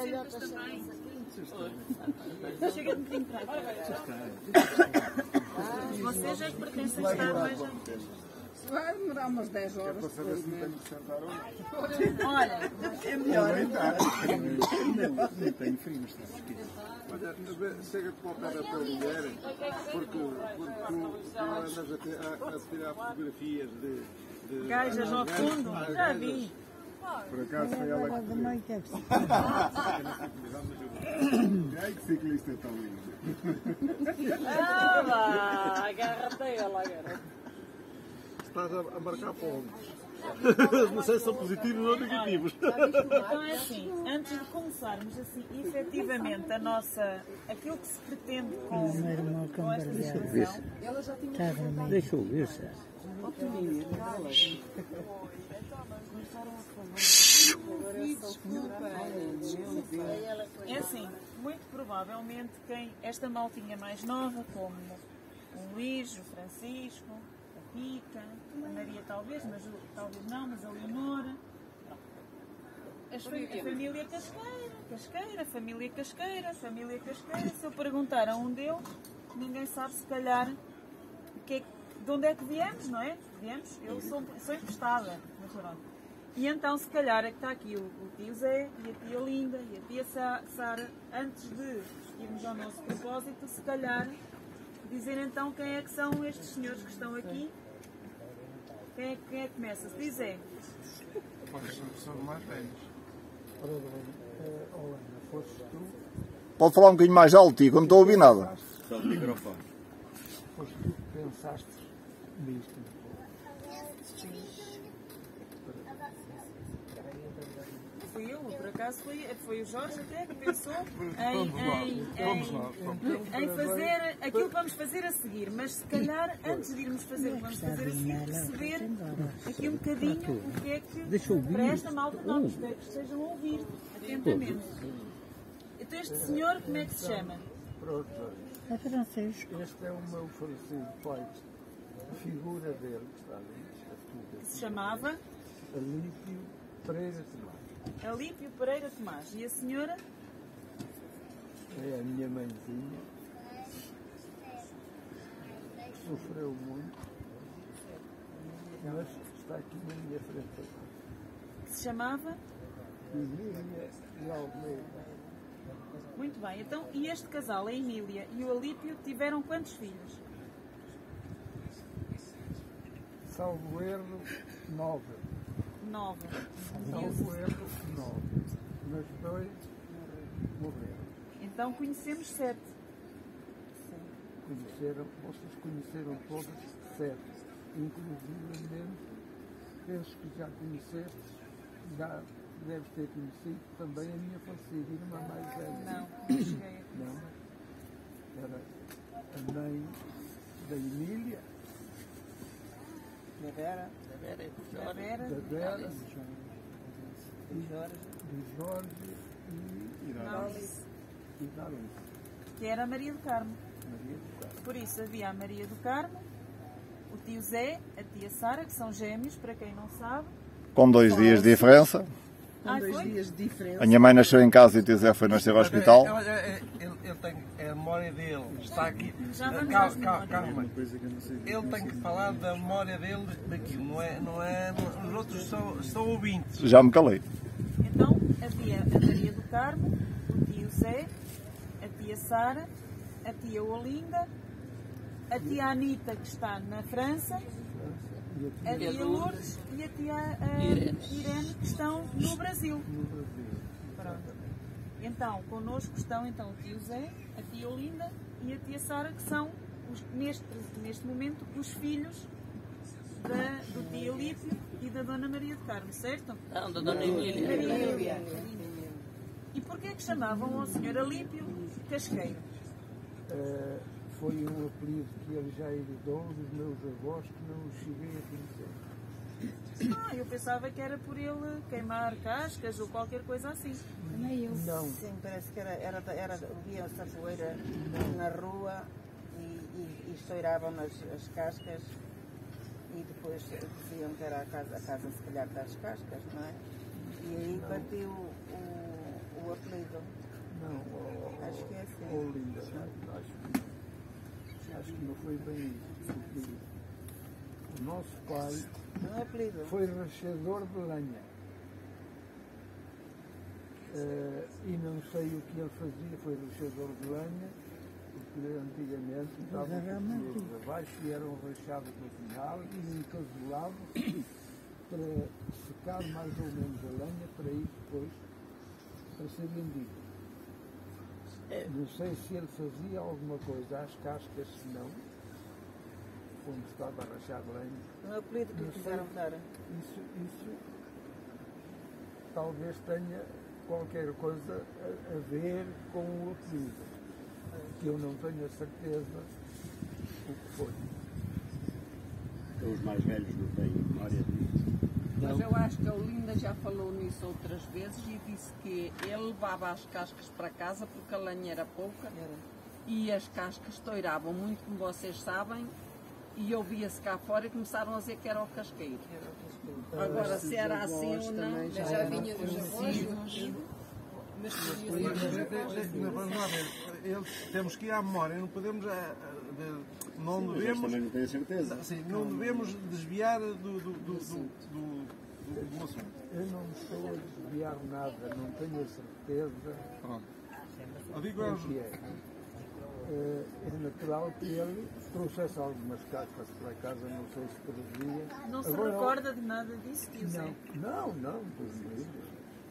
velhotas também. Chega de um bocadinho para cá. Vocês é que pertencem a estar mais antes. Vai demorar umas 10 horas. Para saber se me tenho que sentar ou não. Olha, É melhor. Nem tenho frio, está. Olha, chega-te para o pé da tua mulher, porque tu andas a tirar fotografias de gajas ao fundo, já vi. Por acaso foi ela que ai, que ciclista tão lindo. Ah, lá, agarra-te ela, agora. Estás a marcar pontos. Não sei se são positivos ou negativos. Então é assim, antes de começarmos assim, efetivamente, aquilo que se pretende com esta discussão, ela já tinha Deixa eu ver, Sérgio. é assim, muito provavelmente esta maltinha mais nova, como o Luís, o Francisco, a Pica, a Maria talvez, mas talvez não, mas a Leonora, a família Casqueira, se eu perguntar a um deles, ninguém sabe se calhar de onde é que viemos, não é? Eu sou emprestada, mas pronto. E então, se calhar, é que está aqui o tio Zé, e a tia Linda, e a tia Sara, antes de irmos ao nosso propósito, se calhar, dizer então quem é que são estes senhores que estão aqui. Quem é que começa? Se dizer. São mais velhos. Olana, foste tu? Pode falar um bocadinho mais alto, tio, que eu não estou a ouvir nada. Só o microfone. Foste tu que pensaste nisto? Fui eu, por acaso foi o Jorge até que pensou em fazer aquilo que vamos fazer a seguir, mas se calhar antes de irmos fazer o que vamos fazer a seguir, perceber aqui um bocadinho o que é que para esta malta nós que estejam a ouvir atentamente. Então este senhor, como é que se chama? Pronto, É Francisco. este é o meu falecido pai. A figura dele que está ali, Que se chamava Alípio Pereira Tomás. Alípio Pereira Tomás. E a senhora? É a minha mãezinha. Sofreu muito, mas está aqui na minha frente. Que se chamava? Emília e Almeida. Muito bem. Então, e este casal, a Emília e o Alípio, tiveram quantos filhos? Salvo erro, 9. 9. Salvo erro, 9. Mas 2 morreram. Então conhecemos 7. Vocês conheceram todos 7. Inclusive, penso que já conheceste, já deves ter conhecido também a minha falecida irmã mais velha. Não cheguei a Não. Era a mãe da Emília, Da Vera. Da Vera, da Vera, Do Jorge. do Jorge da Alice, e da Alice. que era a Maria do Carmo. Maria do Carmo. Por isso havia a Maria do Carmo, o tio Zé, a tia Sara, que são gêmeos, para quem não sabe. Com 2 dias de diferença. Com 2 dias de diferença. A minha mãe nasceu em casa e o tio Zé foi nascer ao hospital. Eu tenho a memória dele, está aqui. Já vamos Calma, às memórias. calma. Ele tem que falar da memória dele daquilo, não é os outros são ouvintes. Já me calei. Então havia a Maria do Carmo, o tio Zé, a tia Sara, a tia Olinda, a tia Anita, que está na França, a tia Lourdes e a tia Irene, que estão no Brasil. Pronto. Então, connosco estão então o tio Zé, a tia Olinda e a tia Sara, que são, neste momento, os filhos do tio Alípio e da dona Maria do Carmo, certo? Não, da dona Emília. Maria. E porquê que chamavam ao senhor Alípio Casqueiro? Foi um apelido que ele já herdou dos meus avós que não cheguei a conhecer. Eu pensava que era por ele queimar cascas ou qualquer coisa assim. Nem eu. Não. Sim, parece que via a sapoeira na rua e estouravam as cascas e depois diziam que era a casa se calhar das cascas, não é? E aí bateu o o apelido. Não, Acho que é assim. Olinda, acho que não foi bem isso. Porque o nosso pai Não é apelido. foi rachador de lenha. E não sei o que ele fazia, foi rachador de lenha, porque antigamente estavam os portugueses abaixo e eram rachados no final e encasulados para secar mais ou menos a lenha para ir depois para ser vendido. Não sei se ele fazia alguma coisa às cascas, se não, quando estava a rachar lenha. Não é apelido que Não quiseram sei. dar. Isso talvez tenha qualquer coisa a ver com o apelido, que eu não tenho a certeza o que foi. Então os mais velhos não têm memória disso. Mas eu acho que a Olinda já falou nisso outras vezes e disse que ele levava as cascas para casa porque a lenha era pouca e as cascas toiravam muito, como vocês sabem, e ouvia-se cá fora e começaram a dizer que era o casqueiro. Agora, se era assim ou não, Já vinha dos avós, mas Vamos lá ver, temos que ir à memória, não podemos. Não Mas devemos. também não tenho certeza. Sim, não devemos desviar do assunto. Eu não estou a desviar nada, não tenho a certeza Pronto. Eu digo o aos. que é. É natural que ele trouxesse algumas cascas para casa, não sei se produzia. Não se Agora, recorda de nada disso, tio Zé? Não,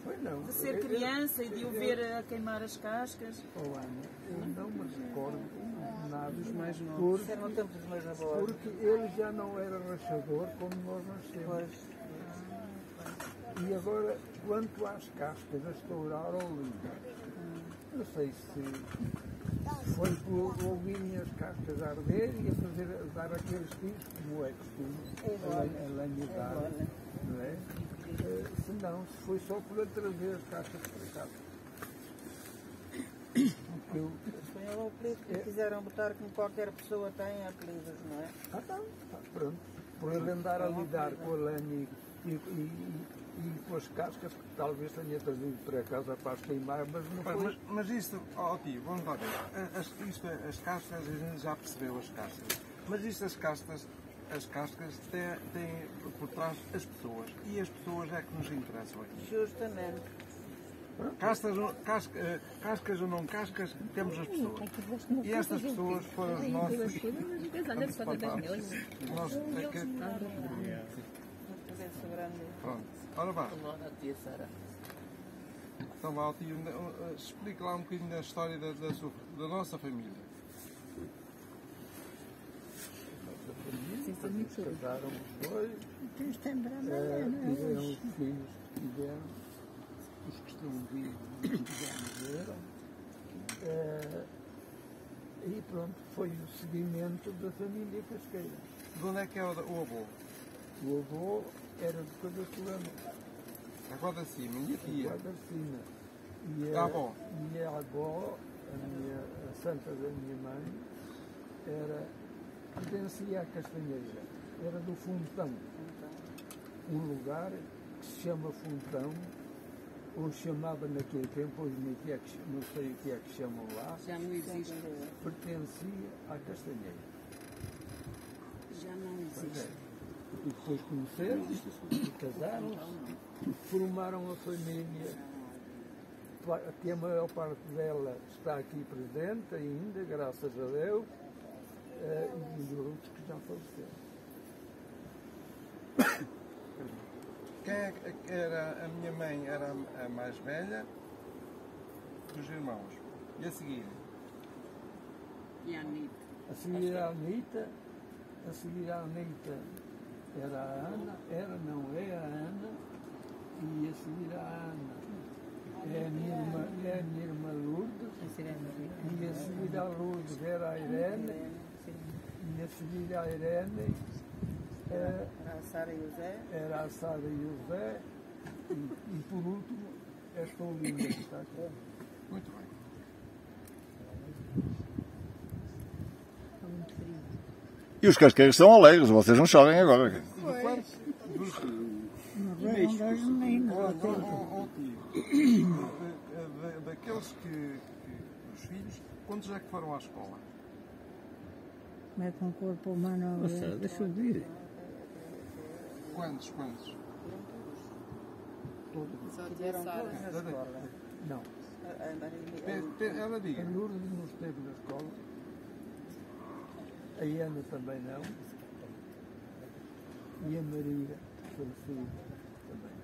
foi não. De ser criança e de o ver a queimar as cascas? Oh, Ana, eu não me recordo nada dos mais Isso era no tempo dos meus avós. porque ele já não era rachador como nós nascemos. E agora, quanto às cascas, a estourar ao livro, não sei se foi por ouvirem as cascas a arder e a dar aqueles tiros, como é costume, a lenha dar, não é? Se não, foi só por trazer as cascas para casa. Foi o apelido que quiseram botar, como qualquer pessoa tem apelidos, não é? Pronto. Por ele andar a lidar com a lenha e com as cascas, que talvez tenha trazido para casa para as queimar, mas não foi. Mas isto, tio, vamos lá ver. As cascas, a gente já percebeu as cascas. Mas isto, as cascas têm por trás as pessoas. E as pessoas é que nos interessam aqui. Justamente. Cascas ou não cascas, temos as pessoas. E estas pessoas foram os nossos. Pronto, ora vá. Então vá, tio, explica lá um bocadinho da história da nossa família. Casaram os dois, tiveram os filhos que tiveram, os que estão vivos já morreram. E pronto, foi o seguimento da família casqueira. De onde é que é o avô? O avô era de Cadacolano, Agora da cima, minha tia. Guarda-cima. A avó? E a avó, a santa da minha mãe, pertencia à Castanheira, era do Funtão, um lugar que se chama Funtão, ou chamava naquele tempo, hoje não sei o que é que chamam lá, já não existe. pertencia à Castanheira. Já não existe. E depois conheceram-se, casaram-se, formaram a família, que a maior parte dela está aqui presente ainda, graças a Deus, e os outros que já faleceram. Quem é que era a minha mãe? Era a mais velha dos irmãos. E a seguir? E a Anitta. A seguir a Anitta era a Ana, é a Ana, e a seguir a Ana é a minha irmã Lourdes, e a seguir a Lourdes era a Irene, e a seguir a Irene Era a Sara e o Zé. era a Sara e o Zé, e por último esta Olinda que está aqui. Muito bem. E os casqueiros são alegres, vocês não chorem agora. daqueles os filhos, quantos é que foram à escola? Como é que um corpo humano deixa de ir? Quantos? Todos. Só a tia Sara. Não. Ela diga. A Lourdes não esteve na escola. A Ana também não. E a Maria faleceu também.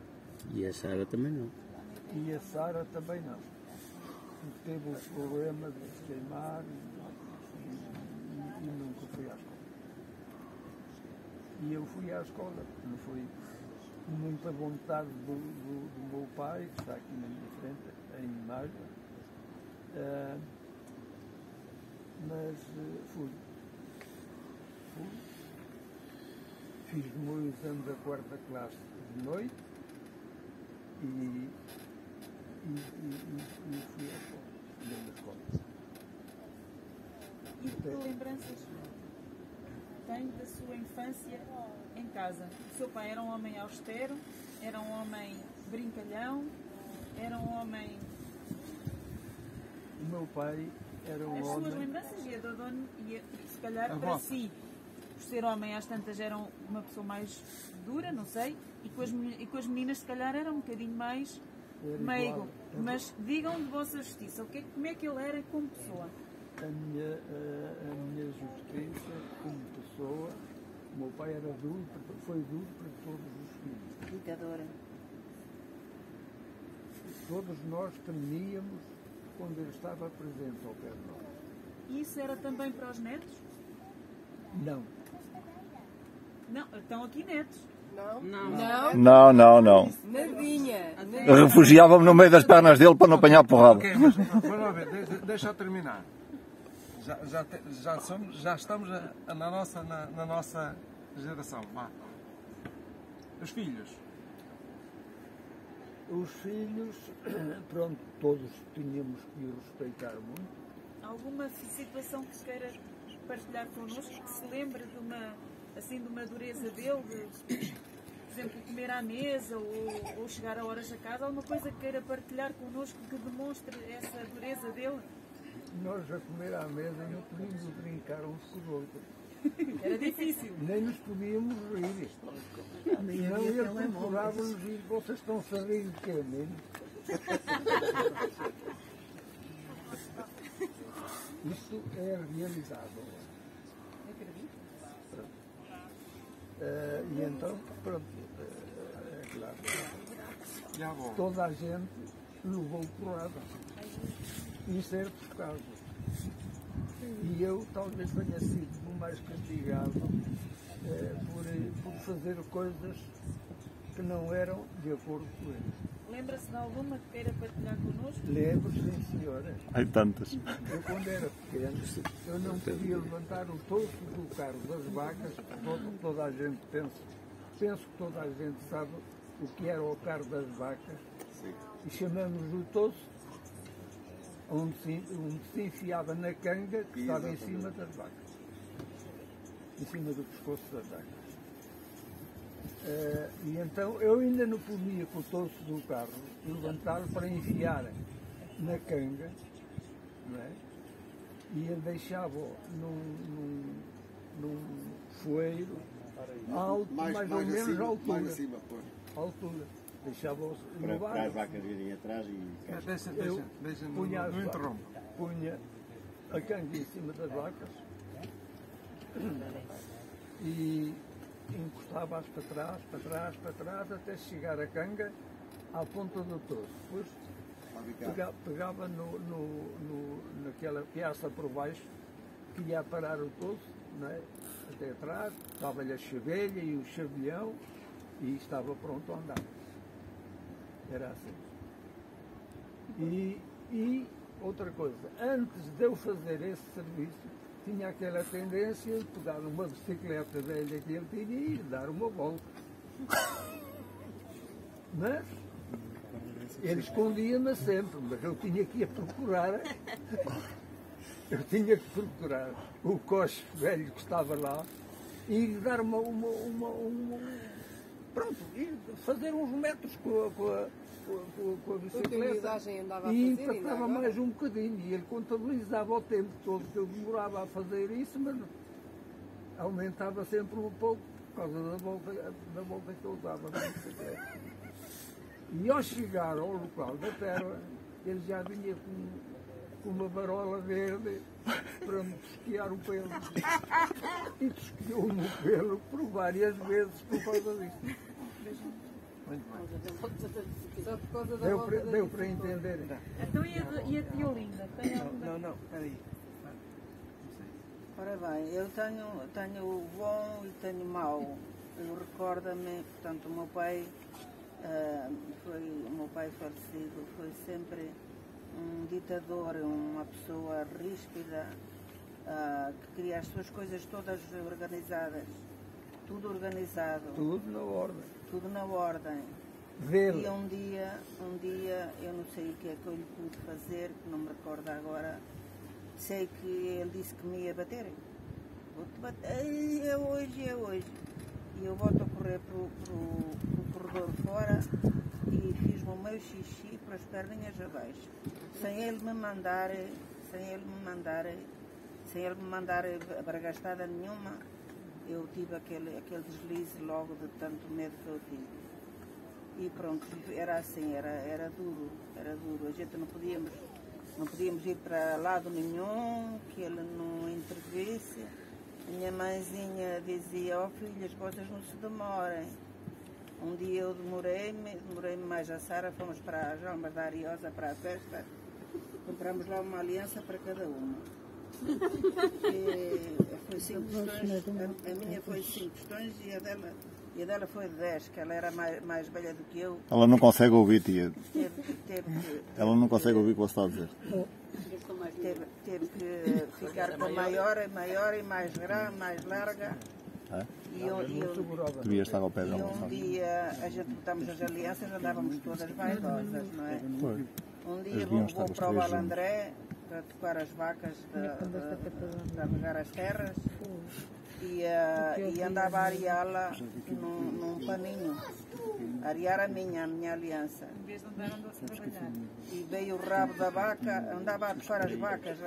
E a Sara também não. E a Sara também não. Teve o problema de se queimar e nunca fui à escola. E eu fui à escola, não foi com muita vontade do meu pai, que está aqui na minha frente, em imagem, mas fui. Fiz o meu exame da 4ª classe de noite e fui à escola, dentro da escola. E que lembranças tem da sua infância em casa? O seu pai era um homem austero, era um homem brincalhão, era um homem... O meu pai era um As homem... suas lembranças e a da dona, se calhar A para vossa. si, por ser homem às tantas era uma pessoa mais dura, não sei, e com as meninas se calhar era um bocadinho mais Era meigo. igual. Mas digam de vossa justiça, como é que ele era como pessoa? A minha justiça como pessoa, o meu pai era duro, foi duro para todos os filhos. Ditadora. Todos nós temíamos quando ele estava presente ao pé de nós. E isso era também para os netos? Não. Não, estão aqui netos. Não. Não. Nadinha. Refugiava-me no meio das pernas dele para não apanhar porrada. Ok, mas vamos lá ver, deixa eu terminar. Já estamos na nossa geração. Vá. Os filhos. Os filhos, pronto, todos tínhamos que os respeitar muito. Alguma situação que queira partilhar connosco, que se lembre de uma dureza dele, por exemplo, comer à mesa ou chegar a horas a casa, alguma coisa que queira partilhar connosco que demonstre essa dureza dele? Nós a comer à mesa não podíamos brincar uns com os outros. Era difícil. Nem nos podíamos rir. Não, ele procurava-nos e vocês estão-se a rir de quê, menino? Isto é a realidade. E então, pronto, é claro, Já vou. toda a gente levou porrada, em certos casos. E eu talvez tenha sido o mais castigado por fazer coisas que não eram de acordo com eles. Lembra-se de alguma que queira partilhar connosco? Lembro, sim, senhora. Há tantas. Eu, quando era pequeno, eu não podia levantar o toço do carro das vacas. Toda a gente penso que toda a gente sabe o que era o carro das vacas. E chamamos o toço, onde se enfiava na canga que estava em cima das vacas. Em cima do pescoço das vacas. E então eu ainda não podia com o toço do carro levantá-lo para enfiar na canga, não é? E ele deixava-o num foeiro alto, mais ou menos à altura. Mais acima, pô. Altura. Deixava-o Para as vacas virem atrás e... Deixa, punha não interrompa. punha a canga em cima das vacas e encostava-as para trás, até chegar a canga à ponta do toço. Depois pegava naquela piaça por baixo que ia parar o toço, não é? Até atrás, dava-lhe a chavelha e o chavelhão e estava pronto a andar. Era assim. E outra coisa, antes de eu fazer esse serviço, tinha aquela tendência de pegar uma bicicleta velha que ele tinha e dar uma volta. Mas ele escondia-me sempre, mas eu tinha que ir procurar. Eu tinha que procurar o coche velho que estava lá e dar pronto, e fazer uns metros com a bicicleta Utilizagem andava a e fazer, ainda empatava agora. mais um bocadinho. E ele contabilizava o tempo todo que eu demorava a fazer isso, mas aumentava sempre um pouco por causa da volta que eu dava na bicicleta. E ao chegar ao local da terra, ele já vinha com uma varola verde para me tosquiar o pelo. E tosquiou-me o pelo por várias vezes por causa disso. Só por causa da volta da Deu para entender. Então e a tia Olinda? Tem alguma? Não, peraí. Ora bem, eu tenho o bom e tenho o mau. Eu recordo-me, portanto, o meu pai falecido foi sempre um ditador, uma pessoa ríspida, que queria as suas coisas todas organizadas, tudo organizado, Tudo na ordem. tudo na ordem. Dele. E um dia, eu não sei o que é que eu lhe pude fazer, que não me recordo agora, sei que ele disse que me ia bater. Vou-te bater, é hoje. E eu volto a correr pro corredor fora e fiz-me o meu xixi para as perninhas abaixo. Sem ele me mandar baragastada nenhuma, eu tive aquele deslize logo de tanto medo que eu tive. E pronto, era assim, era duro. A gente não podíamos ir para lado nenhum, que ele não intervisse. Minha mãezinha dizia, ó filhas, vocês não se demorem. Um dia eu demorei-me mais a Sara, fomos para as Almas da Ariosa para a festa, compramos lá uma aliança para cada uma. E foi 5 tostões, a minha foi 5 tostões e a dela foi 10, que ela era mais velha do que eu. Ela não consegue ouvir, tia. Ela não consegue ouvir o que você está a dizer. Teve que ficar com maior e mais grande, mais larga. É? E Devias estar ao pé dela. um dia a gente botamos as alianças, andávamos todas vaidosas, não é? Foi. Um dia Eles vou deviam estar os para o três Balandré para tocar as vacas, para regar as terras e andava a areá-la num paninho, arear a minha aliança. Em vez de andar, andou-se a trabalhar. E veio o rabo da vaca, andava a tocar as vacas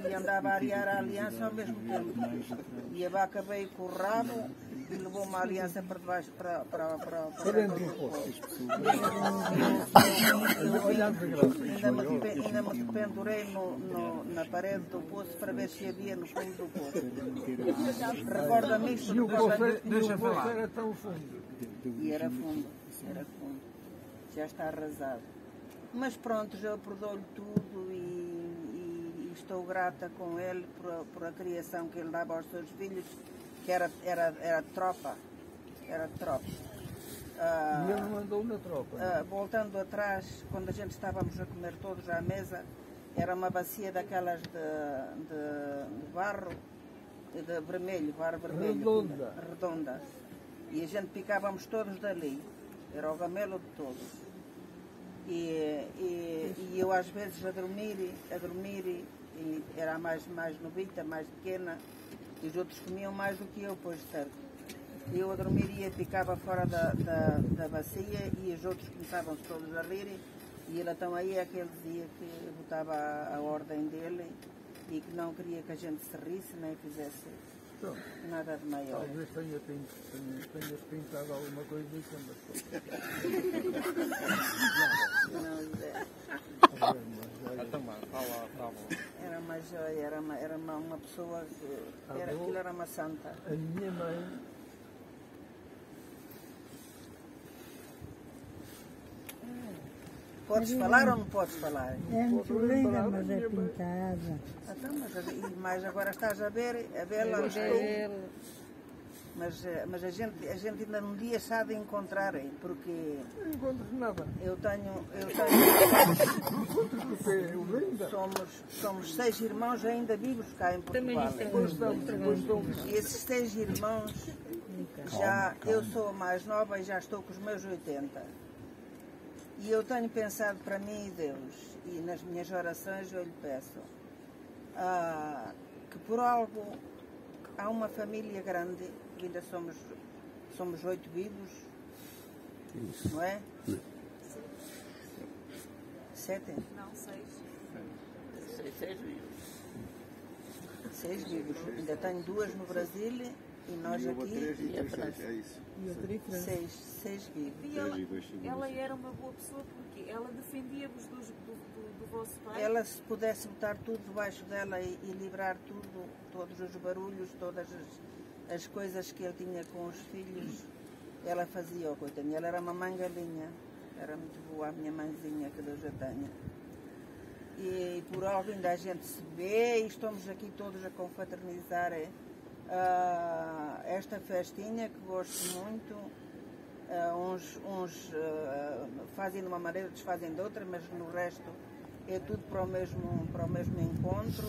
e andava a arear a aliança ao mesmo tempo. E a vaca veio com o rabo e levou uma aliança para debaixo para dentro do poço. Ainda me pendurei na parede do poço para ver se havia no fundo do poço. Recorda-me isto. E o poço era tão fundo. E era fundo. Já está arrasado. Mas pronto, já perdoo-lhe tudo e estou grata com ele por a criação que ele dava aos seus filhos, que era tropa. Era tropa. E ele não andou na tropa. Voltando atrás, quando a gente estávamos a comer todos à mesa, era uma bacia daquelas de barro, de vermelho, barro vermelho. Redonda. E a gente picávamos todos dali. Era o gamelo de todos. E eu às vezes a dormir e era a mais novita, mais pequena, e os outros comiam mais do que eu, pois certo. Eu a dormir ficava fora da bacia e os outros começavam-se todos a rir e ele então aí é que ele dizia que botava a ordem dele e que não queria que a gente se risse nem fizesse nada de maior. Talvez tenhas pintado alguma coisa mas era uma joia, era uma pessoa que aquilo era uma santa. A minha mãe Podes falar ou não podes falar? É muito linda, mas é pintada. Então, mas agora estás a vê-la. Mas a gente ainda num dia sabe encontrarem, porque não encontras nada. eu tenho somos 6 irmãos ainda vivos cá em Portugal. E esses 6 irmãos, eu sou a mais nova e já estou com os meus 80. E eu tenho pensado para mim e Deus, e nas minhas orações eu lhe peço que por algo que há uma família grande, ainda somos 8 vivos, não é? 7? Não, 6. 6 vivos. Ainda tenho 2 no Brasil e nós aqui. E a França. É isso. E outra em França. 6 vivos. E ela era uma boa pessoa porque ela defendia-vos do vosso pai. Ela, se pudesse botar tudo debaixo dela e livrar tudo, todos os barulhos, todas as coisas que ele tinha com os filhos, ela fazia, coitadinha. Ela era uma mãe galinha. Era muito boa a minha mãezinha, que Deus a tenha. E por algo ainda a gente se vê e estamos aqui todos a confraternizar esta festinha que gosto muito. Uns fazem de uma maneira, outros fazem de outra, mas no resto é tudo para o mesmo encontro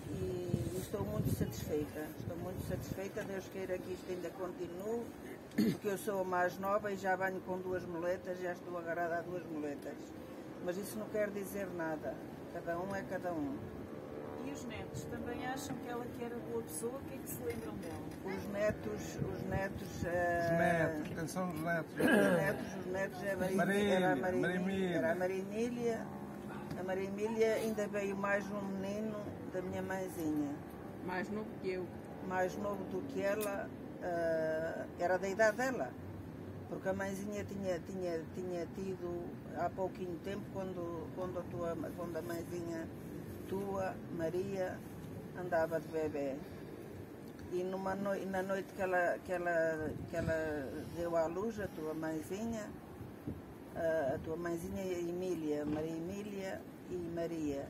e estou muito satisfeita, Deus queira que isto ainda continue, porque eu sou a mais nova e já venho com 2 muletas, já estou agarrada a 2 muletas. Mas isso não quer dizer nada. Cada um é cada um. E os netos também acham que ela que era boa pessoa? O que é que se lembram dela? Os netos, quem são os netos? Os netos era a Maria Emília. A Maria Emília ainda veio mais um menino da minha mãezinha. Mais novo que eu. Mais novo do que ela, era da idade dela. Porque a mãezinha tinha tido há pouquinho tempo, quando a mãezinha tua, Maria, andava de bebê. E na noite que ela deu à luz, a tua mãezinha Emília, Maria Emília e Maria.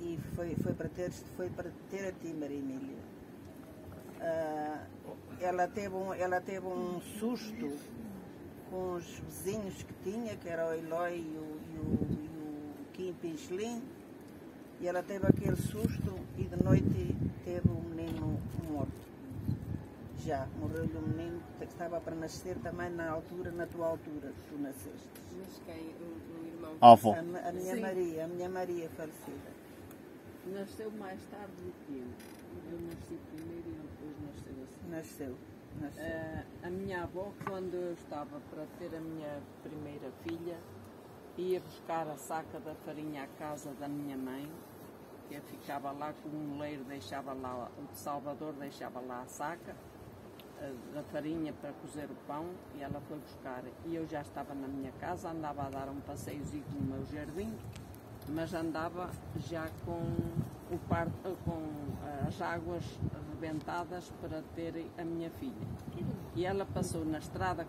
E foi para ter a ti, Maria Emília. Ela teve um susto com os vizinhos que tinha, que era o Eloy e o Kim Pinchelim, e ela teve aquele susto e de noite teve um menino morto. Já morreu-lhe um menino que estava para nascer também na tua altura, que tu nasceste. Mas quem? O irmão? Avó. A minha Maria falecida. Nasceu mais tarde do que eu. Eu nasci primeiro e depois nasceu assim. Nasceu. A minha avó, quando eu estava para ter a minha primeira filha, ia buscar a saca da farinha à casa da minha mãe, que ficava lá com o moleiro, deixava lá, o de Salvador deixava lá a saca da farinha para cozer o pão, e ela foi buscar. E eu já estava na minha casa, andava a dar um passeiozinho no meu jardim, mas andava já com as águas rebentadas para ter a minha filha. E ela passou na estrada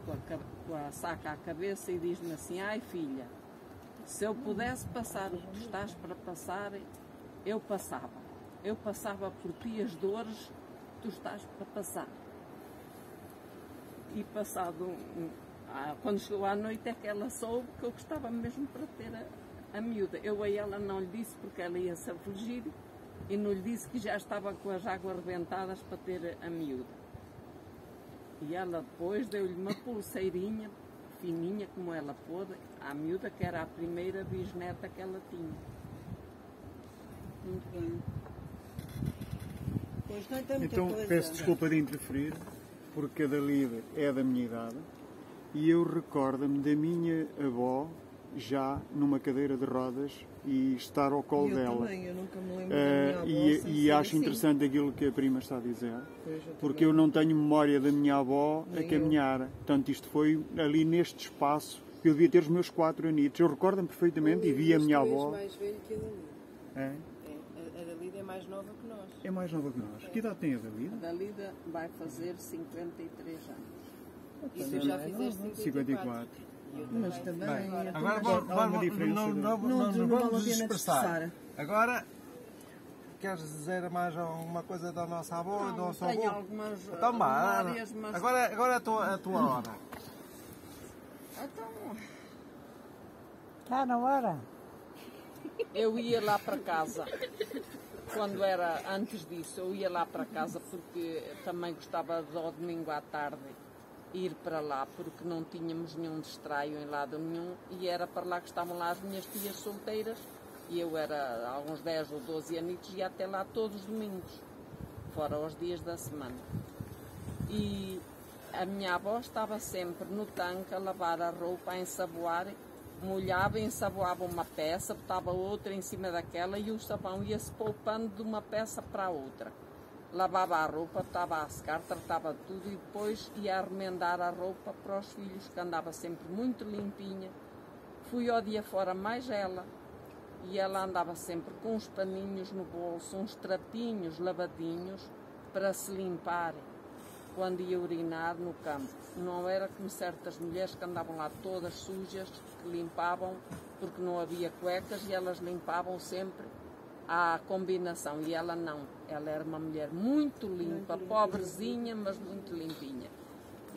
com a saca à cabeça e diz-me assim: ai filha, se eu pudesse passar o que tu estás para passar, eu passava. Eu passava por ti as dores que tu estás para passar. E passado, quando chegou à noite, é que ela soube que eu gostava mesmo para ter a miúda. Eu a ela não lhe disse porque ela ia se afligir e não lhe disse que já estava com as águas rebentadas para ter a miúda. E ela depois deu-lhe uma pulseirinha fininha como ela pôde à miúda, que era a primeira bisneta que ela tinha. Muito bem. Pois não tem muita Então, coisa. peço desculpa de interferir, porque a Dalida é da minha idade e eu recordo-me da minha avó já numa cadeira de rodas e estar ao colo dela. Também, eu nunca me lembro da minha avó E acho assim. interessante aquilo que a prima está a dizer, porque eu não tenho memória da minha avó a caminhar. Portanto, isto foi ali neste espaço. Eu devia ter os meus 4 anitos. Eu recordo-me perfeitamente e vi a minha avó. Mais velho que a Dalida. É? A Dalida é mais nova que nós. É mais nova que nós. Que idade tem a Dalida? A Dalida vai fazer 53 anos. E tu já fizeste 54. Mas também. Agora não vamos dispersar. Agora, queres dizer mais alguma coisa da nossa avó e do nosso avô? Tenho algumas Então, memórias, mas... agora é a tua hora. Então, Está na hora. eu ia lá para casa, quando era antes disso, eu ia lá para casa porque também gostava de ao domingo à tarde ir para lá, porque não tínhamos nenhum distraio em lado nenhum e era para lá que estavam lá as minhas filhas solteiras E eu era há uns 10 ou 12 anos, ia até lá todos os domingos, fora os dias da semana. E a minha avó estava sempre no tanque a lavar a roupa, a ensaboar, molhava e ensaboava uma peça, botava outra em cima daquela e o sabão ia-se poupando de uma peça para a outra. Lavava a roupa, estava a secar, tratava de tudo e depois ia a remendar a roupa para os filhos, que andava sempre muito limpinha. Fui ao dia fora mais ela, e ela andava sempre com uns paninhos no bolso, uns trapinhos lavadinhos para se limpar quando ia urinar no campo. Não era como certas mulheres que andavam lá todas sujas, que limpavam porque não havia cuecas e elas limpavam sempre à combinação. E ela não, ela era uma mulher muito limpa, pobrezinha, mas muito limpinha.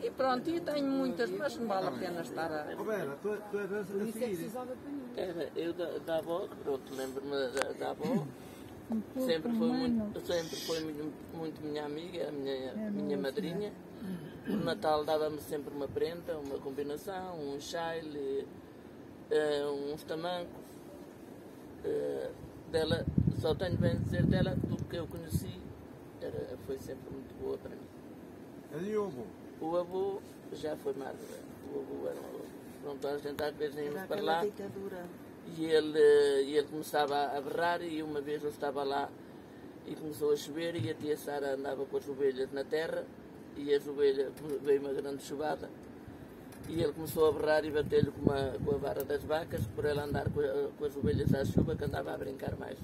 E pronto, e tenho muitas, mas não vale a pena estar a... Roberta, tu eras a filha? Era eu da avó, pronto, lembro-me da avó. Sempre foi muito minha amiga, a minha madrinha. No Natal dava-me sempre uma prenda, uma combinação, um chile, uns tamancos. Dela, só tenho bem a dizer dela, tudo que eu conheci foi sempre muito boa para mim. E o avô? O avô já foi mais. O avô era um avô. Pronto, a gente às vezes íamos para lá. E ele começava a berrar e uma vez eu estava lá e começou a chover e a tia Sara andava com as ovelhas na terra e as ovelhas, veio uma grande chuvada e ele começou a berrar e bater-lhe com a vara das vacas por ela andar com as ovelhas à chuva, que andava a brincar mais.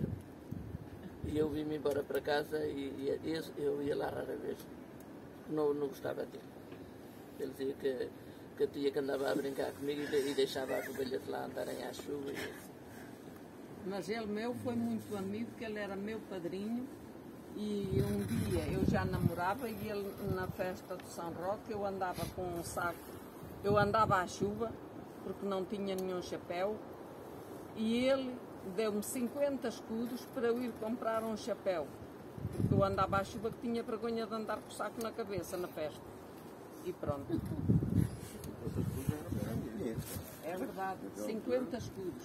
E eu vim-me embora para casa e eu ia lá rara vez, não gostava dele. Ele dizia que a tia que andava a brincar comigo e deixava as ovelhas lá andarem à chuva. Mas ele meu foi muito amigo, que ele era meu padrinho e um dia eu já namorava e ele na festa de São Roque eu andava com um saco, eu andava à chuva porque não tinha nenhum chapéu e ele deu-me 50 escudos para eu ir comprar um chapéu, porque eu andava à chuva que tinha vergonha de andar com o saco na cabeça na festa. E pronto. É verdade, 50 escudos.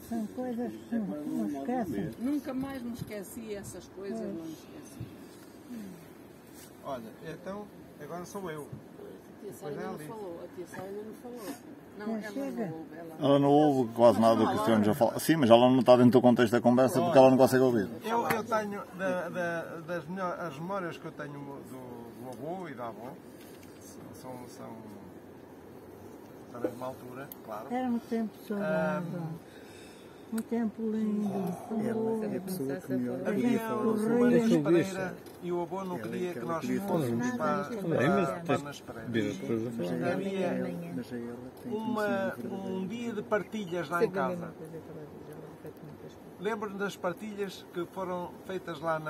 São coisas que não esquecem. Nunca mais me esqueci essas coisas, não me esqueci. Olha, então, agora sou eu. A tia Sara ainda não falou. A tia Sara ainda não falou. Não, ela não ouve. Ela não ouve quase nada do que o senhor já fala. Sim, mas ela não está dentro do contexto da conversa porque ela não consegue ouvir. Eu tenho, as memórias que eu tenho do avô e da avó, são da mesma altura, claro. Era um tempo saudável, um tempo lindo. É a pessoa que melhor havia uma esperadeira e o avô não queria que nós fôssemos para na esperadeira. Havia um dia de partilhas lá em casa. Lembro-me das partilhas que foram feitas lá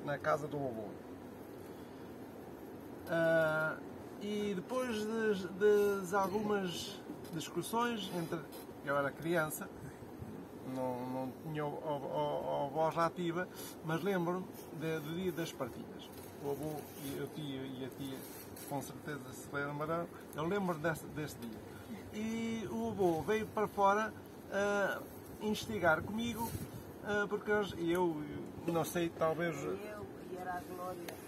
na casa do avô. E depois de algumas discussões entre... Eu era criança, não tinha a voz ativa, mas lembro-me do dia das partilhas. O avô e a tia com certeza se lembrarão. Eu lembro desse dia. E o avô veio para fora investigar comigo, porque eu não sei, talvez...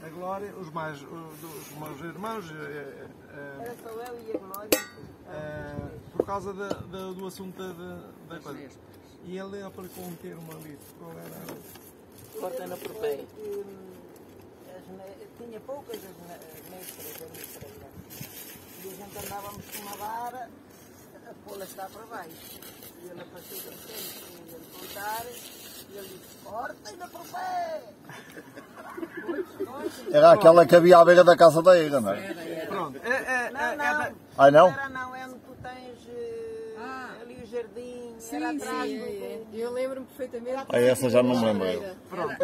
A Glória, os meus irmãos... Era só eu e a Glória. Por causa do assunto da coisa. E ele aplicou um termo ali. Qual era? Corta-na por pé. Tinha poucas mestras da mestreira. E a gente andávamos com uma vara a pô-la está para baixo. E ele apareceu de repente, e ele contar, e ele disse, corta-na por pé! Era aquela que havia à beira da casa da Eira, não é? Pronto. Ai, não? Não, é onde tu tens ali o jardim, Sim, era atrás sim, eu lembro-me perfeitamente. Essa já não me lembro eu. Pronto.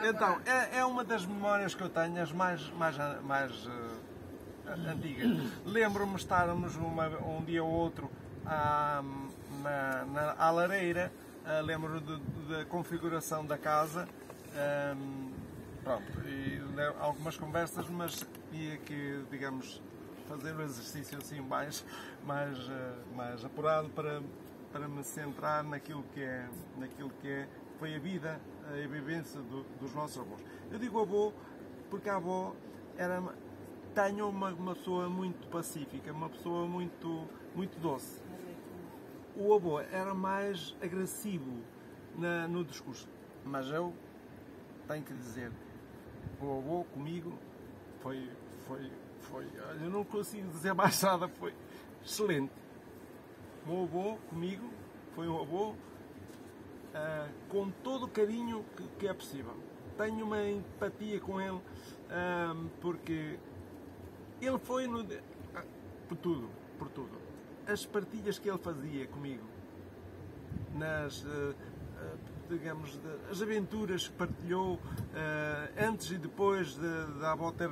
Então, é uma das memórias que eu tenho, as mais antigas. Lembro-me de estarmos um dia ou outro à lareira, lembro da configuração da casa, pronto, e algumas conversas, mas ia que, digamos, fazer o exercício assim mais apurado para para me centrar naquilo que foi a vida, a vivência dos nossos avós. Eu digo avô porque a avó tenho uma pessoa muito pacífica, uma pessoa muito doce. O avô era mais agressivo no discurso, mas eu tenho que dizer, o avô comigo foi, eu não consigo dizer mais nada, foi excelente. O meu avô comigo foi um avô com todo o carinho que é possível. Tenho uma empatia com ele, porque ele foi por tudo. As partilhas que ele fazia comigo, digamos, as aventuras que partilhou antes e depois da avó ter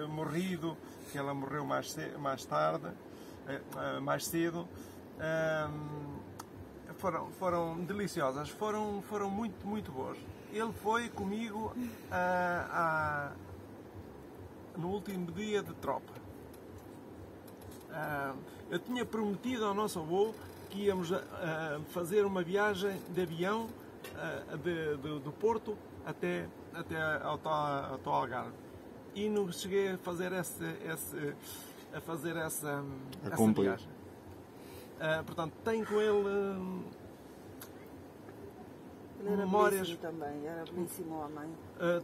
morrido, que ela morreu mais cedo, foram deliciosas, foram muito boas. Ele foi comigo no último dia de tropa. Eu tinha prometido ao nosso avô que íamos fazer uma viagem de avião do Porto até ao Algarve. E não cheguei a fazer essa viagem. Portanto, tenho com ele memórias também, era belíssimo homem.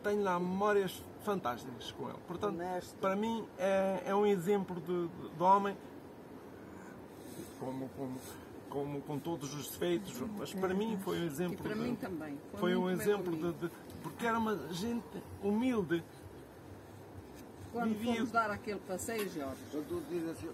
Tenho lá memórias fantásticas com ele. Portanto, para mim é um exemplo de homem, com todos os defeitos, mas para mim foi um exemplo. E para mim também. Foi um exemplo porque era uma gente humilde. Quando fomos dar aquele passeio, Jorge, tu dizes assim,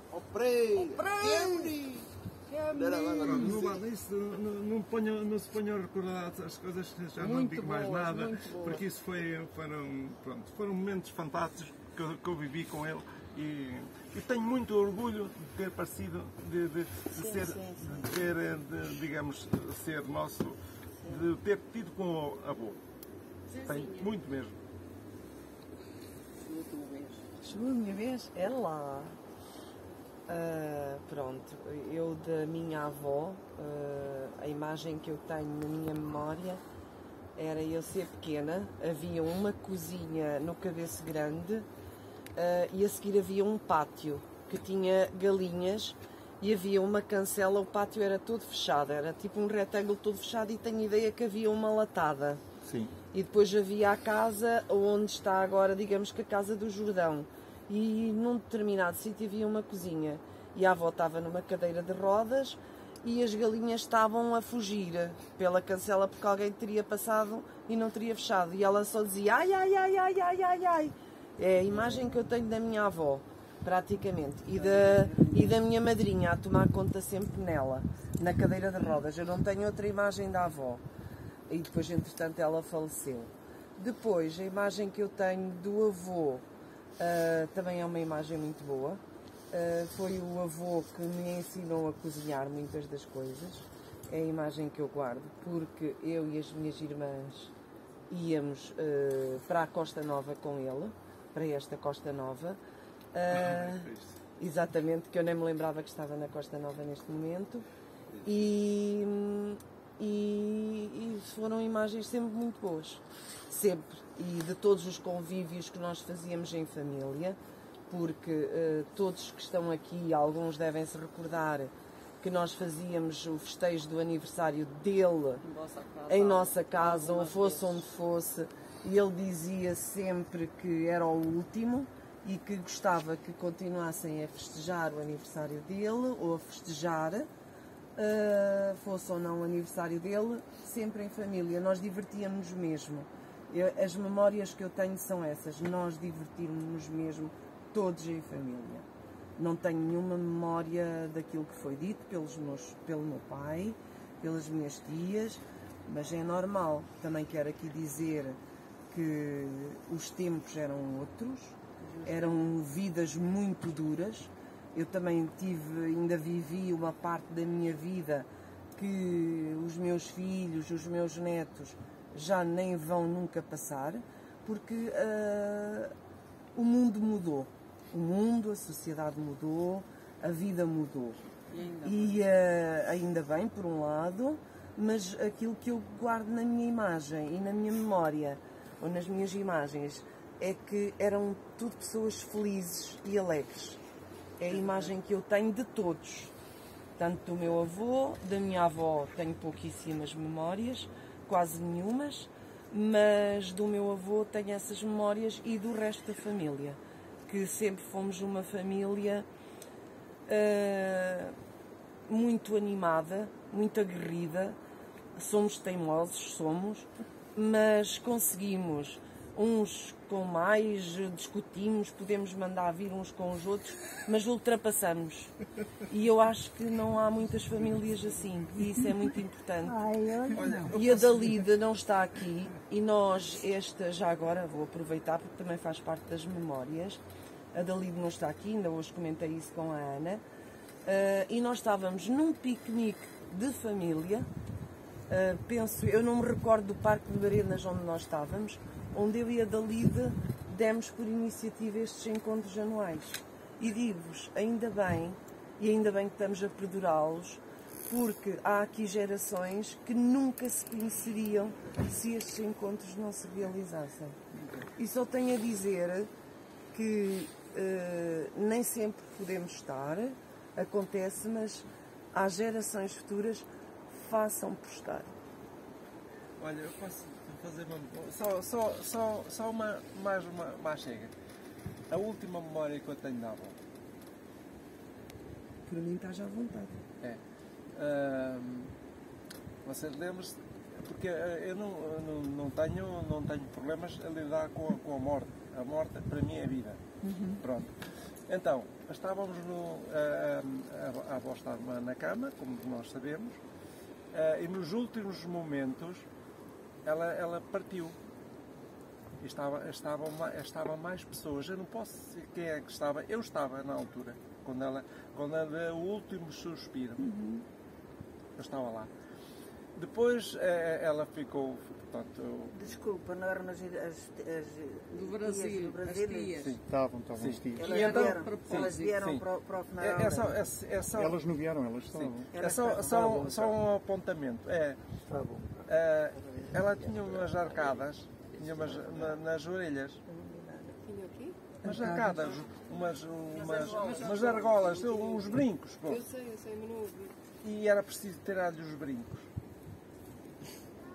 não se ponham a recordar as coisas, já não digo mais nada, porque isso foram momentos fantásticos que eu vivi com ele e tenho muito orgulho de ter parecido, ser nosso, de ter tido com o avô. Tenho muito mesmo. Chegou a minha vez? É lá. Pronto, eu da minha avó, a imagem que eu tenho na minha memória era eu ser pequena, havia uma cozinha no Cabeço Grande e a seguir havia um pátio que tinha galinhas e havia uma cancela, o pátio era todo fechado, era tipo um retângulo todo fechado e tenho ideia que havia uma latada. Sim. E depois havia a casa onde está agora, digamos que a casa do Jordão. E num determinado sítio havia uma cozinha. E a avó estava numa cadeira de rodas e as galinhas estavam a fugir pela cancela porque alguém teria passado e não teria fechado. E ela só dizia ai, ai, ai, ai, ai, ai, ai. É a imagem que eu tenho da minha avó, praticamente. E da minha madrinha a tomar conta sempre nela, na cadeira de rodas. Eu não tenho outra imagem da avó. E depois, entretanto, ela faleceu. Depois, a imagem que eu tenho do avô também é uma imagem muito boa. Foi o avô que me ensinou a cozinhar muitas das coisas. É a imagem que eu guardo, porque eu e as minhas irmãs íamos para a Costa Nova com ele, para esta Costa Nova. Exatamente, que eu nem me lembrava que estava na Costa Nova neste momento. E foram imagens sempre muito boas, sempre, e de todos os convívios que nós fazíamos em família, porque todos que estão aqui, alguns devem se recordar que nós fazíamos o festejo do aniversário dele em nossa casa, ou fosse onde fosse, e ele dizia sempre que era o último e que gostava que continuassem a festejar o aniversário dele, ou a festejar, fosse ou não o aniversário dele, sempre em família. Nós divertíamos-nos mesmo. As memórias que eu tenho são essas, nós divertirmos-nos mesmo, todos em família. Não tenho nenhuma memória daquilo que foi dito pelo meu pai, pelas minhas tias, mas é normal. Também quero aqui dizer que os tempos eram outros, eram vidas muito duras. Eu também ainda vivi uma parte da minha vida que os meus filhos, os meus netos já nem vão nunca passar, porque o mundo mudou. O mundo, a sociedade mudou, a vida mudou. E ainda bem, por um lado, mas aquilo que eu guardo na minha imagem e na minha memória, ou nas minhas imagens, é que eram tudo pessoas felizes e alegres. É a imagem que eu tenho de todos. Tanto do meu avô, da minha avó tenho pouquíssimas memórias, quase nenhumas, mas do meu avô tenho essas memórias e do resto da família, que sempre fomos uma família muito animada, muito aguerrida. Somos teimosos, mas conseguimos, uns com mais, discutimos, podemos mandar vir uns com os outros, mas ultrapassamos. E eu acho que não há muitas famílias assim, e isso é muito importante. E a Dalida não está aqui, e nós, já agora, vou aproveitar porque também faz parte das memórias, a Dalida não está aqui, ainda hoje comentei isso com a Ana, e nós estávamos num piquenique de família, eu não me recordo do Parque de Barenas onde nós estávamos, onde eu e a Dalida demos por iniciativa estes encontros anuais. E digo-vos, ainda bem que estamos a perdurá-los, porque há aqui gerações que nunca se conheceriam se estes encontros não se realizassem. E só tenho a dizer que nem sempre podemos estar, acontece, mas às gerações futuras façam por estar. Olha, eu posso fazer só uma chega. A última memória que eu tenho da avó. Por mim estás à vontade. Vocês lembram-se, porque eu não tenho problemas a lidar com a morte. A morte para mim é vida. Pronto. Então, estávamos a avó estava na cama, como nós sabemos, e nos últimos momentos ela partiu. E estavam mais pessoas. Eu não posso dizer quem é que estava. Eu estava na altura, quando ela deu o último suspiro. Eu estava lá. Depois ela ficou, portanto... Desculpa, não eram as do Brasil, as tias? Sim, estavam as tias. Elas vieram para o funeral. Elas não vieram, elas estavam. É só um apontamento. Ela tinha umas arcadas, nas orelhas. Tinha o quê? Umas arcadas, umas argolas, uns brincos. Pronto. Eu sei, mas não ouvi. E era preciso tirar-lhe os brincos.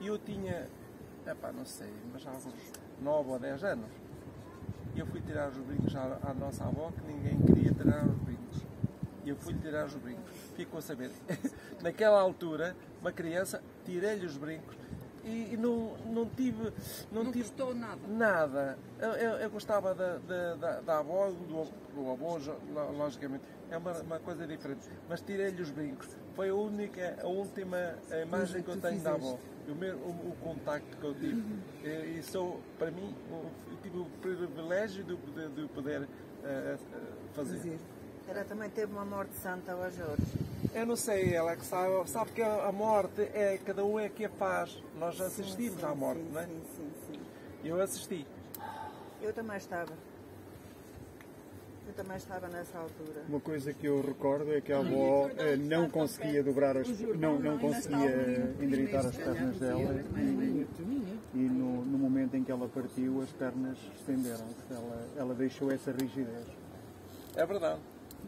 E eu tinha, não sei, mas há uns 9 ou 10 anos. E eu fui tirar os brincos à nossa avó, que ninguém queria tirar os brincos. E eu fui tirar os brincos. Ficou a saber. Naquela altura, uma criança, tirei-lhe os brincos e não tive... Não gostou nada? Nada. Eu gostava da avó, do avô, logicamente. É uma coisa diferente. Mas tirei-lhe os brincos. Foi a última imagem que eu tenho da avó. O contacto que eu tive. E para mim, eu tive o privilégio de poder fazer. Ela também teve uma morte santa hoje. Eu não sei, ela que sabe que a morte cada um é que a faz. Nós assistimos à morte, não é? Sim. Eu assisti. Eu também estava. Eu também estava nessa altura. Uma coisa que eu recordo é que a avó não conseguia dobrar não conseguia endireitar as pernas dela e no momento em que ela partiu as pernas estenderam-se. Ela deixou essa rigidez. É verdade.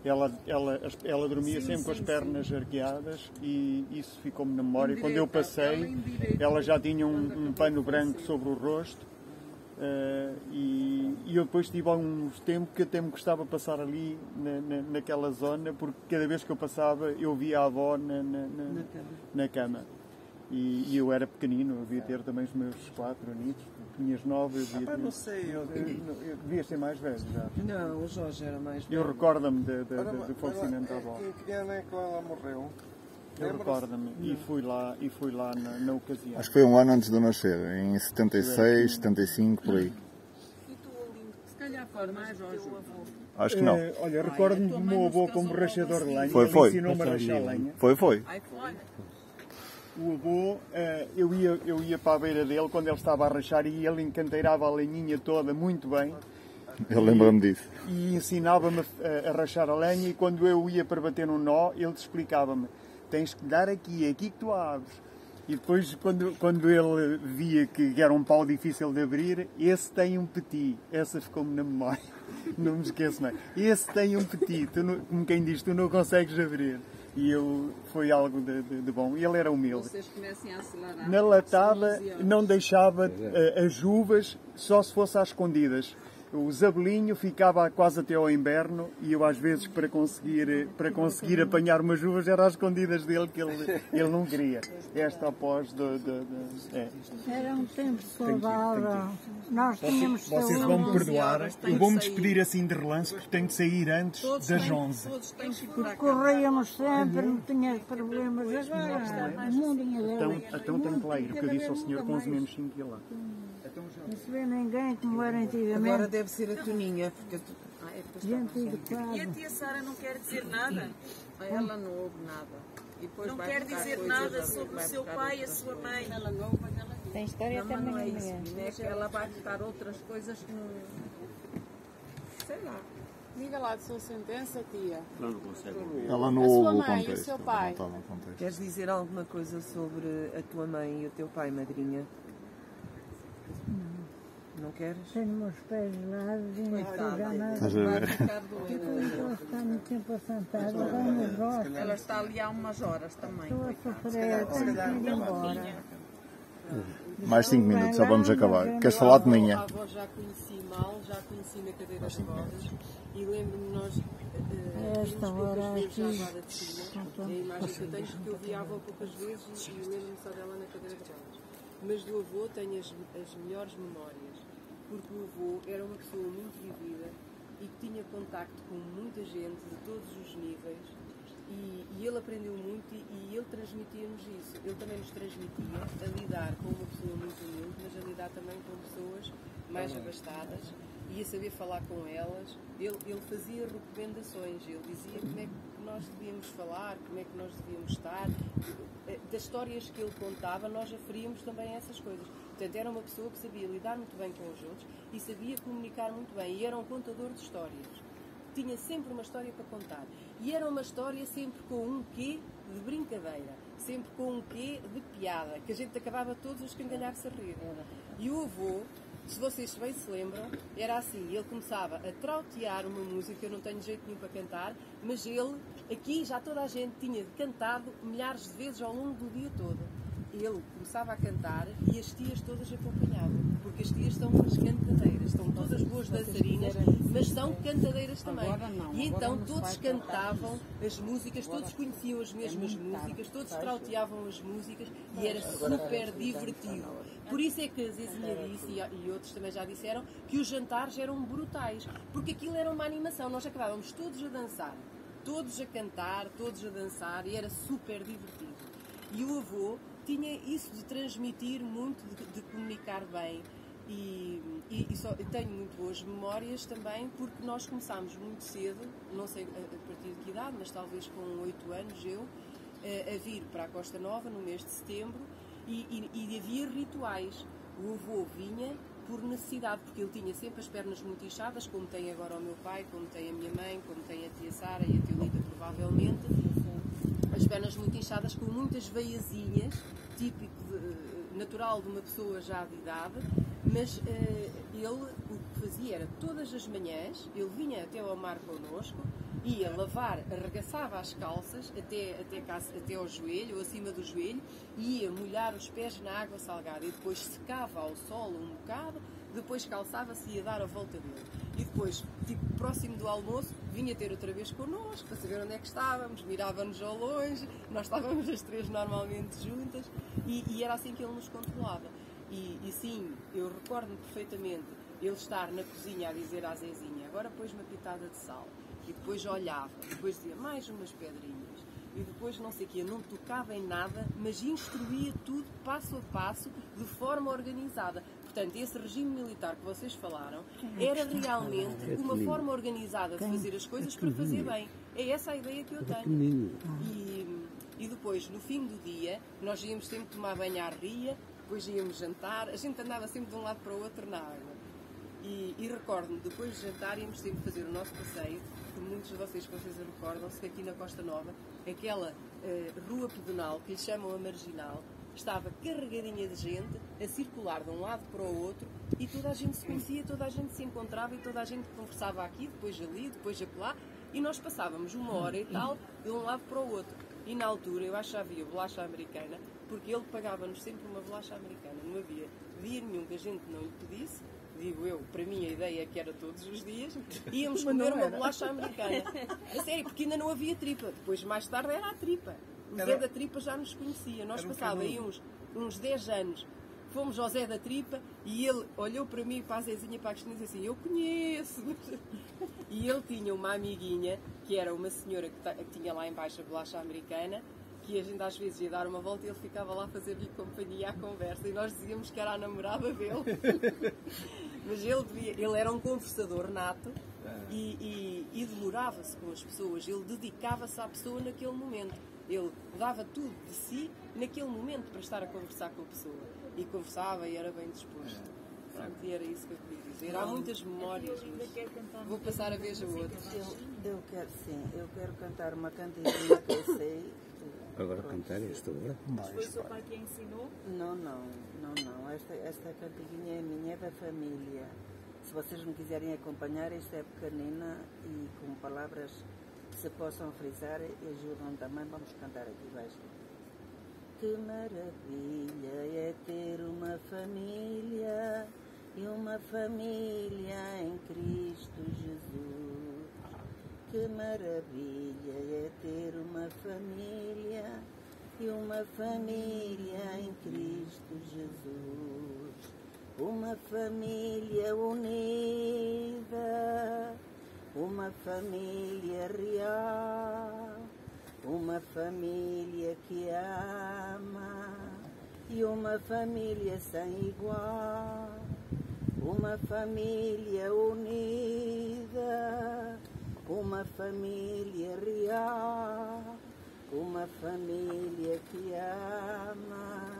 Ela dormia sempre com as pernas arqueadas e isso ficou-me na memória. Quando eu passei, ela já tinha um pano branco sobre o rosto. E eu depois tive alguns tempos que até me gostava de passar ali naquela zona, porque cada vez que eu passava eu via a avó na cama. E eu era pequenino, eu devia ter também os meus 4 anos, tinhas 9, eu devia ter... não sei, eu devia ser mais velho já. Não, o Jorge era mais velho. Eu recordo-me do falecimento da avó. Que ano é que ela morreu? Eu recordo-me e fui lá na ocasião. Acho que foi um ano antes de eu nascer, em 76, 75, por aí. E tu, Olindo, se calhar foi mais ao avô? Acho que não. Olha, recordo-me do meu avô como rachador de lenha. Foi. Ele ensinou-me a rachar lenha. Foi. O avô, eu ia para a beira dele quando ele estava a rachar e ele encanteirava a lenhinha toda muito bem. Eu lembro-me disso. E ensinava-me a rachar a lenha, e quando eu ia para bater um nó, ele explicava-me: tens que dar aqui, é aqui que tu abres. E depois, quando ele via que era um pau difícil de abrir, esse tem um petit. Essa ficou-me na memória. Não me esqueço mais. Esse tem um petit. Como quem diz, tu não consegues abrir. E foi algo de bom. E ele era humilde. Vocês comecem a acelerar. Na latada não deixava as uvas, só se fosse às escondidas. O zabelinho ficava quase até ao inverno, e eu às vezes para conseguir apanhar umas uvas era às escondidas dele, que ele não queria. Esta após Era um tempo saudável. Nós tínhamos saúde. Vocês vão me perdoar, eu vou-me despedir assim de relance, porque tenho de sair antes das 11. Corríamos sempre, não tinha problemas. Agora, o mundo então tenho que lá ir, porque eu disse ao senhor que 11 menos 5 ia lá. Não se vê ninguém como era antigamente. Agora deve ser a Toninha, porque E a tia Sara não quer dizer nada? Ela não ouve nada. E depois não quer dizer nada sobre o seu pai e a sua mãe. Ela não ouve, mas ela diz. Tem história não, também. Não é isso. É que ela vai buscar outras coisas que não... Sei lá. Diga lá de sua sentença, tia. Não consegue. Ela não a sua ouve o mãe e o contexto. seu pai. Queres dizer alguma coisa sobre a tua mãe e o teu pai, madrinha? Não queres? Tenho meus pés gelados e não sei já nada. Estás a ver? Eu estou muito tempo assentada, bem nos ossos. Ela está ali há umas horas também. Estou a sofrer, tenho que ir embora. Mais 5 minutos, já vamos acabar. Queres falar de manhã? A avó já conheci mal, já conheci na cadeira de rodas e lembro-me nós esta hora poucas vezes aqui. à guarda de cima. É a imagem que eu tenho porque eu vi a avó poucas vezes e lembro-me só dela na cadeira de rodas. Mas do avô tenho as melhores memórias, porque o avô era uma pessoa muito vivida e que tinha contacto com muita gente de todos os níveis. E ele aprendeu muito e ele transmitia-nos isso. Ele também nos transmitia a lidar com uma pessoa muito humilde, mas a lidar também com pessoas mais abastadas e a saber falar com elas. Ele fazia recomendações, ele dizia como é que nós devíamos falar, como é que nós devíamos estar. Das histórias que ele contava, nós aferíamos também essas coisas. Portanto, era uma pessoa que sabia lidar muito bem com os outros e sabia comunicar muito bem. E era um contador de histórias. Tinha sempre uma história para contar. E era uma história sempre com um quê de brincadeira, sempre com um quê de piada, que a gente acabava todos a escangalhar-se a rir. E o avô, se vocês bem se lembram, era assim, ele começava a trautear uma música, eu não tenho jeito nenhum para cantar, mas ele, aqui já toda a gente tinha cantado milhares de vezes ao longo do dia todo. Ele começava a cantar e as tias todas acompanhavam, porque as tias são umas cantadeiras, estão todas boas dançarinas, mas são cantadeiras também. E então todos cantavam as músicas, todos conheciam as mesmas músicas, todos trauteavam as músicas e era super divertido. Por isso é que a Zezinha disse, e outros também já disseram, que os jantares eram brutais, porque aquilo era uma animação, nós acabávamos todos a dançar, todos a cantar, todos a dançar, e era super divertido. E o avô tinha isso de transmitir muito, de comunicar bem e tenho muito boas memórias também porque nós começámos muito cedo, não sei a partir de que idade, mas talvez com 8 anos eu, a vir para a Costa Nova no mês de setembro e havia rituais. O avô vinha por necessidade, porque ele tinha sempre as pernas muito inchadas, como tem agora o meu pai, como tem a minha mãe, como tem a tia Sara e a tia Lita provavelmente. As pernas muito inchadas, com muitas veiazinhas, típico natural de uma pessoa já de idade, mas ele o que fazia era, todas as manhãs, ele vinha até ao mar connosco, ia lavar, arregaçava as calças até ao joelho, ou acima do joelho, e ia molhar os pés na água salgada, e depois secava ao sol um bocado, depois calçava-se e ia dar a volta dele. E depois, tipo, próximo do almoço, vinha ter outra vez connosco, para saber onde é que estávamos, mirava-nos ao longe, nós estávamos as três normalmente juntas, e era assim que ele nos controlava. E sim, eu recordo-me perfeitamente ele estar na cozinha a dizer à Zezinha, agora pôs uma pitada de sal, e depois olhava, depois dizia mais umas pedrinhas, e depois não sei o quê, não tocava em nada, mas instruía tudo passo a passo, de forma organizada. Portanto, esse regime militar que vocês falaram era realmente uma forma organizada de fazer as coisas para fazer bem. É essa a ideia que eu tenho. E depois, no fim do dia, nós íamos sempre tomar banho à ria, depois íamos jantar, a gente andava sempre de um lado para o outro na água. E recordo-me, depois de jantar, íamos sempre fazer o nosso passeio, que muitos de vocês com certeza recordam-se que aqui na Costa Nova, aquela rua pedonal que lhe chamam a Marginal, estava carregadinha de gente a circular de um lado para o outro e toda a gente se conhecia, toda a gente se encontrava e toda a gente conversava aqui, depois ali, depois acolá, e nós passávamos 1 hora e tal de um lado para o outro. E na altura eu acho que havia bolacha americana, porque ele pagava-nos sempre uma bolacha americana. Não havia dia nenhum que a gente não lhe pedisse, digo eu, para mim a ideia é que era todos os dias, íamos comer uma bolacha americana. A sério, porque ainda não havia tripa. Depois, mais tarde, era a tripa. O Zé da Tripa já nos conhecia. Nós passávamos aí uns 10 anos. Fomos ao Zé da Tripa e ele olhou para mim, para a Zezinha, para a Cristina e disse assim, eu conheço. E ele tinha uma amiguinha, que era uma senhora que tinha lá embaixo a bolacha americana, que a gente às vezes ia dar uma volta e ele ficava lá a fazer-lhe companhia à conversa. E nós dizíamos que era a namorada dele. Mas ele era um conversador nato e demorava-se com as pessoas. Ele dedicava-se à pessoa naquele momento. Ele dava tudo de si naquele momento para estar a conversar com a pessoa. E conversava e era bem disposto. Pronto, e era isso que eu queria dizer. Há muitas memórias, mas vou passar a vez a outros. Eu quero cantar uma cantiga que eu sei. Agora cantar esta hora? Mas foi o seu pai que a ensinou? Não. Esta cantiguinha é minha, é da família. Se vocês me quiserem acompanhar, esta é pequenina e com palavras que se possam frisar e ajudam também. Vamos cantar aqui baixo. Que maravilha é ter uma família e uma família em Cristo Jesus. Que maravilha é ter uma família e uma família em Cristo Jesus. Uma família unida, uma família real, uma família que ama e uma família sem igual. Uma família unida, uma família real, uma família que ama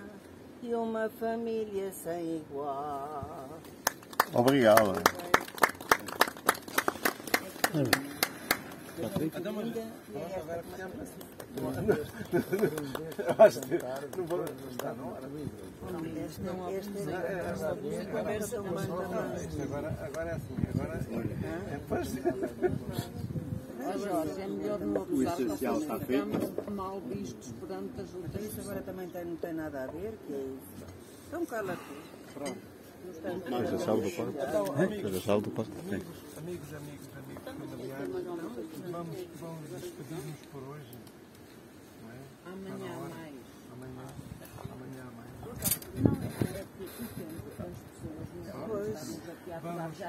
e uma família sem igual. Obrigado. Então, mas vamos agora sempre assim. Eu acho que não vou estar na hora. Agora é assim. Agora é fácil. Jorge, é melhor não abusar, porque ficamos mal vistos perante as outras Isso agora também não tem nada a ver, que é isso. Então cala-te. Pronto. Mas a chave do quarto? Mas a chave do quarto? Amigos, familiares, vamos despedir-nos por hoje. Não é? Amanhã mais. Amanhã mais. Não, é que o tempo, as pessoas não podem estar aqui a falar já.